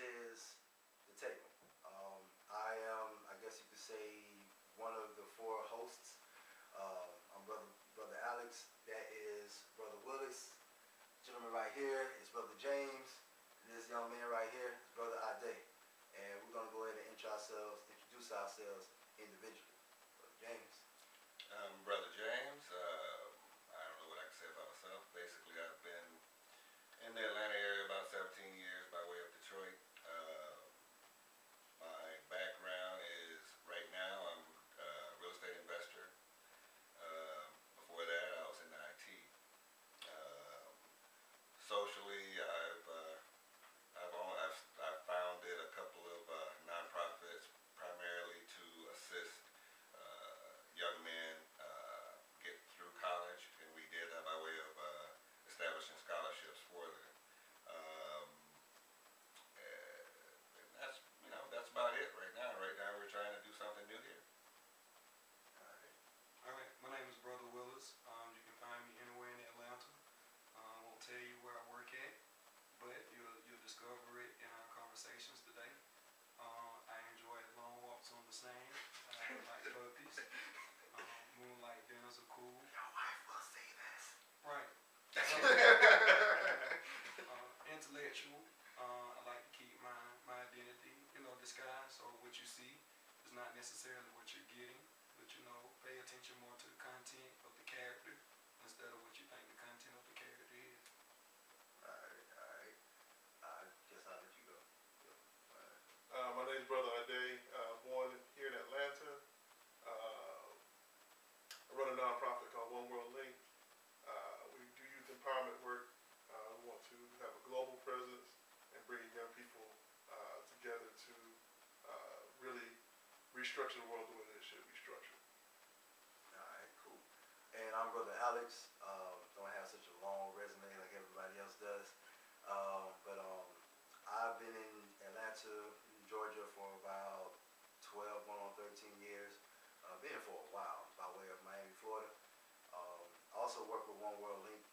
is the table. I am, I guess you could say, one of the four hosts. I'm brother Alex. That is brother Willis. Gentleman right here is brother James. And this young man right here is brother Ade. And we're gonna go ahead and introduce ourselves individually. Brother James. Brother James. I don't know what I can say about myself. Basically, I've been in the Atlanta area about 17 years by way of Detroit. My background is right now I'm a real estate investor. Before that, I was in IT. Socially, I've founded a couple of nonprofits primarily to assist young men get through college, and we did that by way of establishing scholarships for them. And that's about it right now. Right now, we're trying to do something new here. All right. My name is Brother Willis. You can find me anywhere in Atlanta. I won't tell you where I work at, but you'll discover it in our conversations today. I enjoy long walks on the sand. I like puppies. Moonlight dinners are cool. Your wife will see this. Right. Intellectual. I like to keep my identity, disguised, so what you see is not necessarily what you're getting, but pay attention more to the content of the character instead of what you think the content of the character is. Alright. I guess I'll let you go. My name is Brother Ade, born here in Atlanta. I run a nonprofit called One World Link. We do youth empowerment work. We want to have a global presence and bring young people together to really restructure the world the way that it should be structured. Alright, cool. And I'm brother Alex. Don't have such a long resume like everybody else does. But I've been in Atlanta, Georgia for about 12, going on 13 years. Been here for a while by way of Miami, Florida. Also work with One World Link.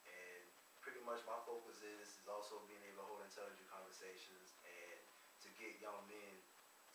And pretty much my focus is also being able to hold intelligent conversations and to get young men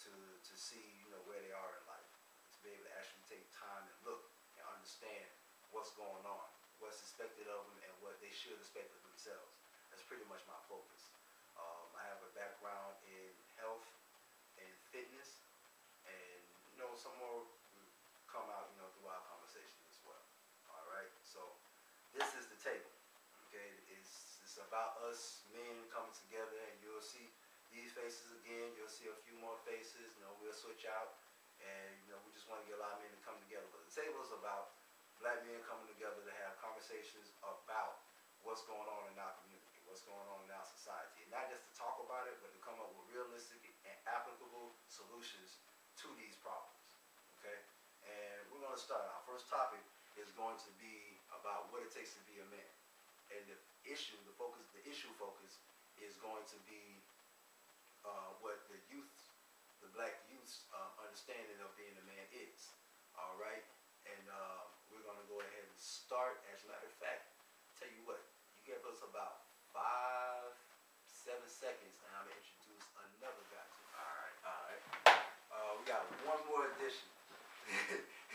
to see where they are in life, to be able to actually take time and look and understand what's going on, what's expected of them, and what they should expect of themselves. That's pretty much my focus. I have a background in health and fitness, and some more will come out through our conversation as well. All right, so this is the table. Okay, it's about us men coming together, and you'll see these faces again. You'll see a few more faces. We'll switch out, and we just want to get a lot of men to come together. But the table is about black men coming together to have conversations about what's going on in our community, what's going on in our society, and not just to talk about it, but to come up with realistic and applicable solutions to these problems. Okay, and we're going to start. Our first topic is going to be about what it takes to be a man, and the issue focus is going to be what the black youth's understanding of being a man is. All right, and we're going to go ahead and start. As a matter of fact, tell you what, you give us about 5-7 seconds, and I'm going to introduce another guy to you. All right. We got one more addition.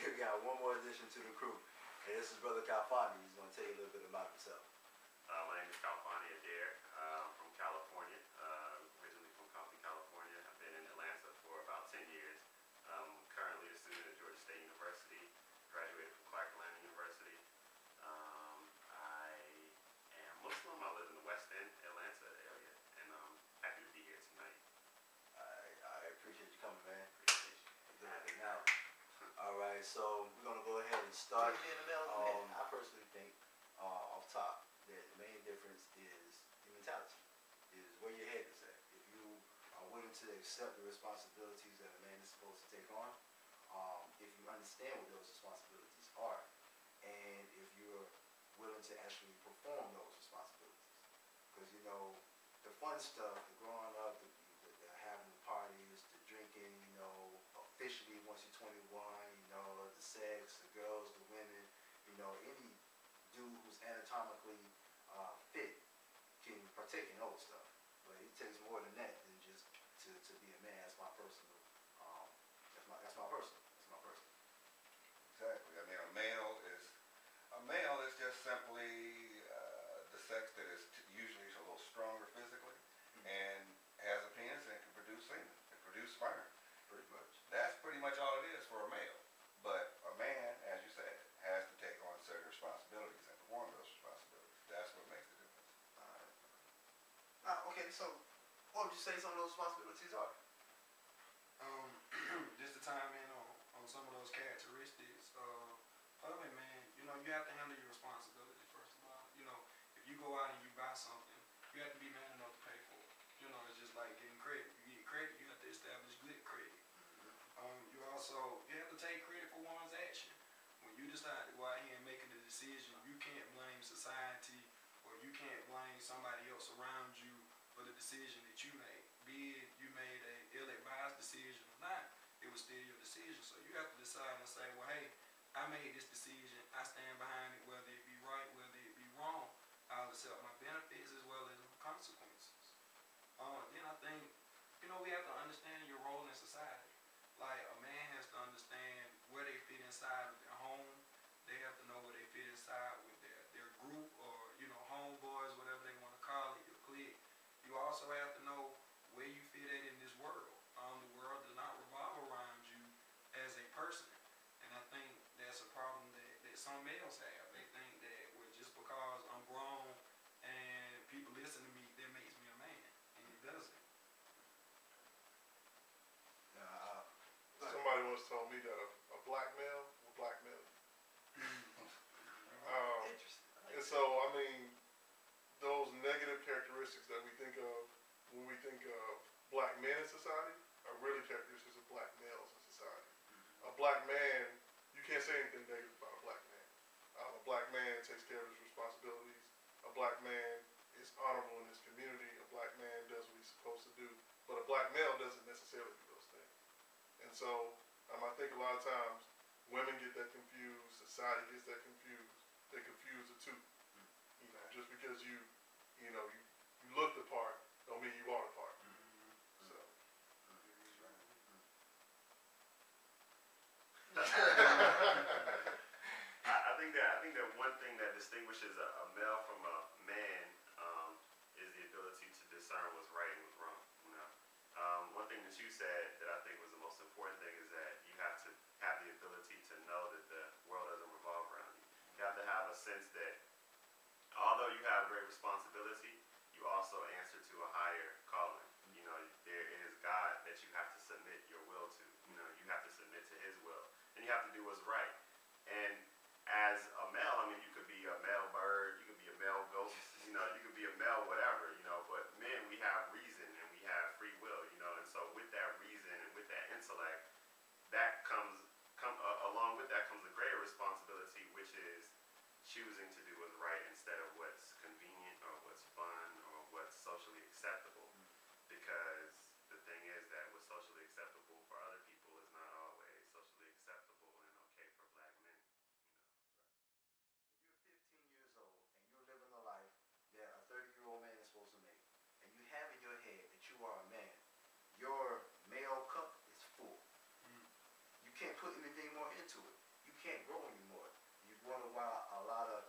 We got one more addition to the crew, and this is Brother Calfani. He's going to tell you a little bit about himself. My name is Calfani Adair. I'm from California, originally from Compton, California. I've been in Atlanta for about 10 years. I'm currently a student at Georgia State University, graduated from Clark Atlanta University. I am Muslim. I live in the West End, Atlanta area, and I'm happy to be here tonight. I appreciate you coming, man. Appreciate you. Good looking out. All right, so we're going to go ahead and start. I personally think, off top, that the main difference is the mentality, is where your head is at. If you are willing to accept the responsibilities that a man is supposed to take on, if you understand what those responsibilities are, and if you're willing to actually perform those responsibilities. Because, the fun stuff, the growing up, the having the parties, the drinking, officially once you're 21, the sex, the girls, the women, any dude who's anatomically fit can partake in old stuff. But it takes more than that than just to be a man. That's my personal. That's my personal. That's my personal. Exactly. I mean, a male is just simply the sex that is usually a little stronger physically and has a penis and can produce semen, can produce sperm. Pretty much. That's pretty much all it is for a male. But a man, as you said, has to take on certain responsibilities and perform those responsibilities. That's what makes the difference. Okay, so what would you say some of those responsibilities are? Um, just to time in on some of those characteristics of it, man. You know, you have to handle your responsibilities first of all. You know, if you go out and you buy something, you have to be man enough to pay for it. You know, it's just like getting credit. You get credit, you have to establish good credit. You have to take credit for one's action. When you decide to go out here and make a decision, you can't blame society or you can't blame somebody else around you for the decision that you made. Be it you made a ill-advised decision or not, it was still your decision. So you have to decide and say, well, hey, I made this decision. I stand behind it, whether it be right, whether it be wrong. I'll accept my benefits as well as my consequences. Then I think, you know, we have to understand your role in society. Like a man has to understand where they fit inside of their home. They have to know where they fit inside with their group or, you know, homeboys, whatever they want to call it, your clique. You also have to know where you fit in this world. The world does not revolve around you as a person. And I think that's a problem that some males have. They think that, well, just because I'm grown and people listen to me, that makes me a man. And it doesn't. Somebody once told me that a black male will blackmail you. Interesting. And so, I mean, those negative characteristics that we think of when we think of black men in society are really characteristics of black males in society. A black man, you can't say anything negative about a black man. A black man takes care of his responsibilities. A black man is honorable in his community. A black man does what he's supposed to do. But a black male doesn't necessarily do those things. And so, I think a lot of times women get that confused, society gets that confused. They confuse the two. You know, just because you look the part, don't mean you are the part. So. I think that one thing that distinguishes a male from a man is the ability to discern what's right and what's wrong. You know, one thing that you said that I think was the most important thing is that you have to have the ability to know that the world doesn't revolve around you. You have to have a sense that although you have great responsibility, you also answer to a higher calling. You know, there is God that you have to submit your will to. You know, you have to submit to His will, and you have to do what's right. And as a male, I mean, you could be a male bird, you could be a male ghost, you know, you could be a male whatever, you know. But men, we have reason and we have free will, you know. And so with that reason and with that intellect, that along with that comes a greater responsibility, which is choosing to do what's right instead of what's convenient or what's fun or what's socially acceptable. Because the thing is that what's socially acceptable for other people is not always socially acceptable and okay for black men. If you're 15 years old and you're living a life that a 30-year-old man is supposed to make, and you have in your head that you are a man, your male cup is full. You can't put anything more into it. You can't grow anymore. You wonder why a lot of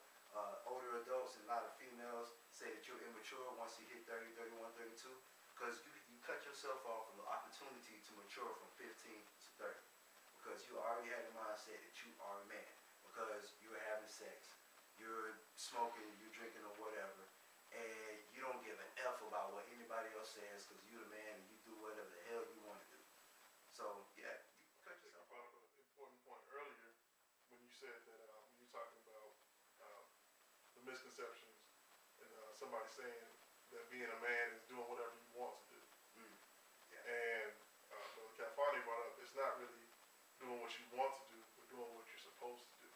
older adults and a lot of females say that you're immature once you hit 30, 31, 32, because you cut yourself off from the opportunity to mature from 15 to 30, because you already had the mindset that you are a man, because you're having sex, you're smoking, you're drinking or whatever, and you don't give an F about what anybody else says because you're the man and you do whatever the hell you want to do. So, yeah, you cut yourself You brought up an important point earlier when you said that when you're talking about the misconceptions and somebody saying that being a man is doing whatever you want to do. Yeah. And Brother Calfani brought up it's not really doing what you want to do, but doing what you're supposed to do.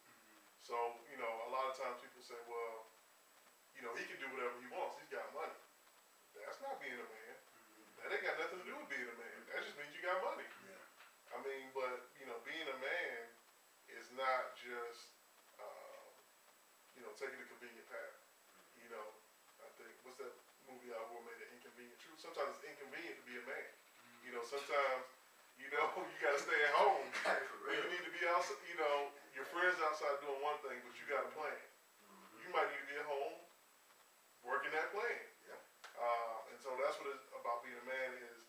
So, you know, a lot of times people say, well, you know, he can do whatever he wants. He's got money. That's not being a man. That ain't got nothing to do with being a man. That just means you got money. Yeah. I mean, but, you know, being a man is not just, taking the convenient path. You know, I think, what's that movie Al Gore made, The Inconvenient Truth? sometimes it's inconvenient to be a man. You know, sometimes, you know, you got to stay at home. For Or you real. need to be outside, you know, your friends outside doing one thing, but you got a plan. Mm-hmm. You might need to be at home working that plan. Yeah. And so that's what it's about being a man, is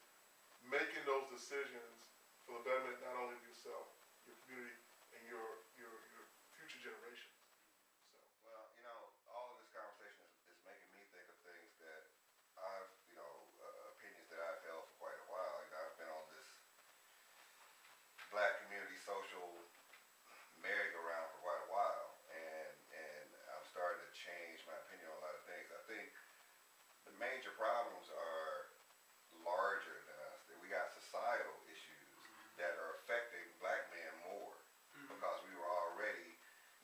making those decisions for the betterment not only of yourself, your community, and your future generations. So. Well, you know, all of this conversation is making me think of things that I've, you know, opinions that I've held for quite a while. You know, I've been on this black community social merry-go-round for quite a while, and I'm starting to change my opinion on a lot of things. I think the major problems are larger than us. That we got societal issues that are affecting black men more because we were already,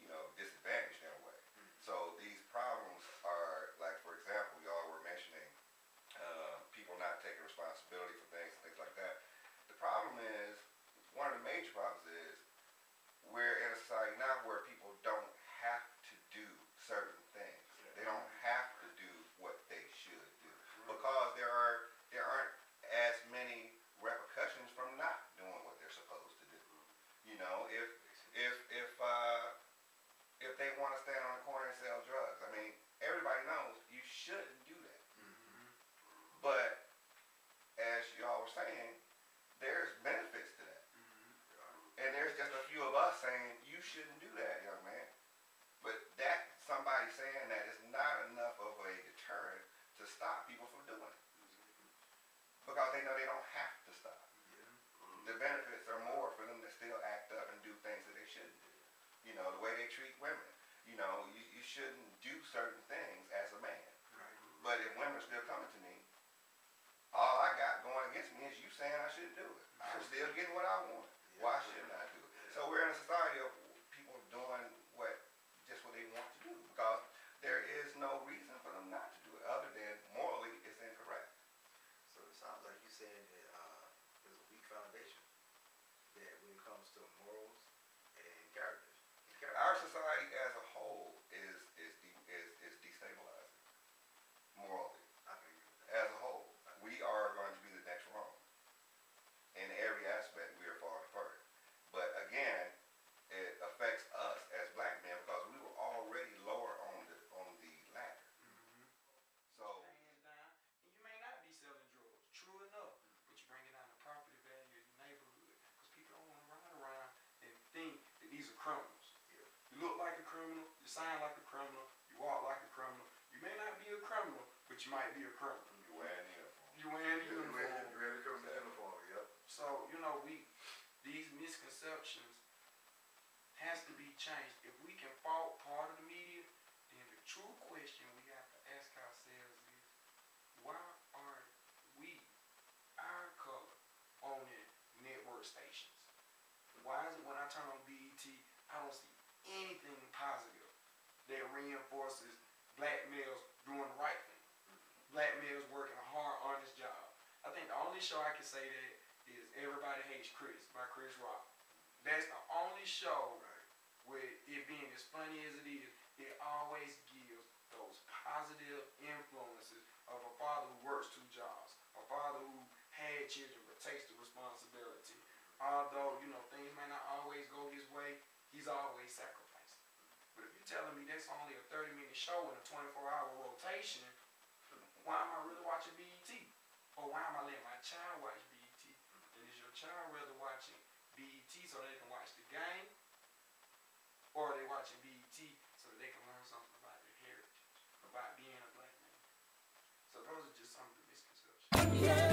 you know, disadvantaged in a way. So these problems are, like, for example, y'all were mentioning people not taking responsibility for things and things like that. The problem is, one of the major problems is, we're in a society now where people don't have to do certain things. They don't have to do what they should do because there aren't as many repercussions from not doing what they're supposed to do. You know, if they want to stand on the corner and sell drugs, I mean, everybody knows you shouldn't do that. But as y'all were saying, there's benefits to that. And there's just a few of us saying, you shouldn't do that, young man. But that, somebody saying that is not enough of a deterrent to stop people from doing it. Because they know they don't have to stop. The benefits are more for them to still act up and do things that they shouldn't do. You know, the way they treat women. You know, you shouldn't do certain things as a man. But if women are still coming to me, all I got going against me is you saying I shouldn't do it. I'm still getting what I want. Why shouldn't I do it? So we're in a society of people doing just what they want to do, because there is no reason for them not to do it other than morally it's incorrect. So it sounds like you're saying that there's a weak foundation that when it comes to morals and character. Our society as a whole is destabilizing morally. I can agree with that. As a whole, we are going to be the next Rome. In every aspect, we are falling apart. But again, it affects us as black men because we were already lower on the ladder. So Hands down, and you may not be selling drugs, true enough, but you bring it down to property value in the neighborhood because people don't want to ride around and think that these are criminals. You look like a criminal, you sound like a criminal, you walk like a criminal. You may not be a criminal, but you might be a criminal. you're wearing the uniform. You wearing the uniform. You're ready to come to the uniform, yep. So, you know, these misconceptions has to be changed. If we can fault part of the media, then the true question we have to ask ourselves is, why aren't we, our color, on the network stations? Why is it when I turn on BET, I don't see anything positive that reinforces black males doing the right thing? Black males working a hard, honest job. I think the only show I can say that is Everybody Hates Chris by Chris Rock. That's the only show with it being as funny as it is, it always gives those positive influences of a father who works 2 jobs, a father who had children but takes the responsibility. Although, you know, things may not always go his way, he's always sacrificing. But if you're telling me that's only a 30-minute show in a 24-hour rotation, why am I really watching BET? Or why am I letting my child watch BET? And is your child rather watching BET so they can watch the game? Or are they watching BET so that they can learn something about their heritage, about being a black man? So those are just some of the misconceptions.